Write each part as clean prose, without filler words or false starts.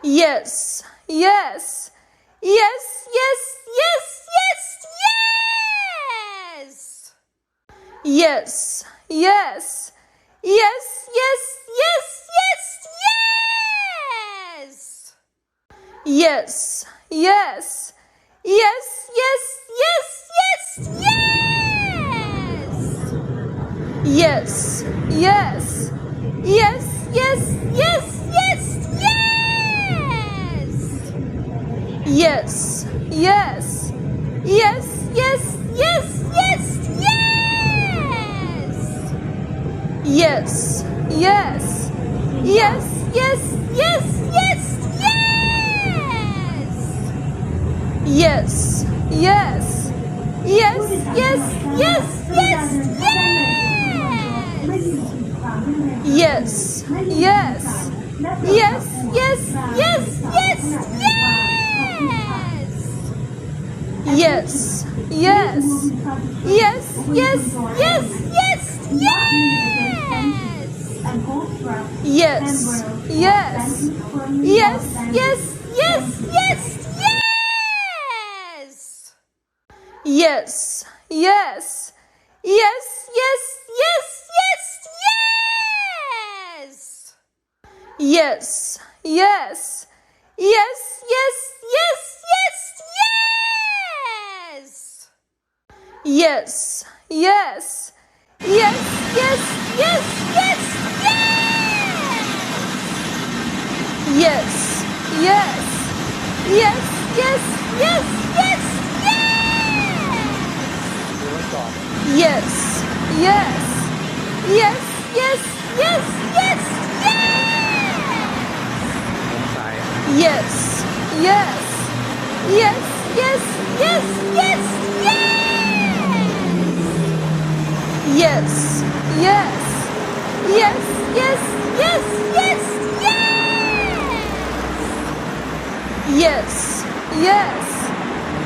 Yes, yes, yes, yes, yes, yes, yes. Yes, yes, yes, yes, yes, yes. Yes, yes, yes, yes, yes, yes, yes. Yes, yes, yes, yes, yes, yes. Yes, yes, yes, yes, yes, yes, yes. Yes, yes, yes, yes, yes, yes, yes. Yes, yes, yes, yes, yes, yes. Yes, yes, yes, yes, yes, yes, yes. Yes, yes, yes, yes, yes, yes. Yes, yes, yes, yes, yes, yes, yes. Yes, yes, yes, yes, yes, yes, yes. Yes, yes, yes, yes, yes, yes. Yes, yes, yes, yes, yes, yes, yes. Yes, yes, yes, yes, yes, yes. Yes, yes, yes, yes, yes, yes, yes. Yes, yes, yes, yes, yes, yes, yes. Yes, yes, yes, yes, yes, yes, yes. Yes, yes,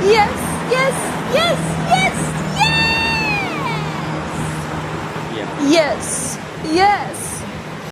yes, yes, yes, yes, yes. Yes.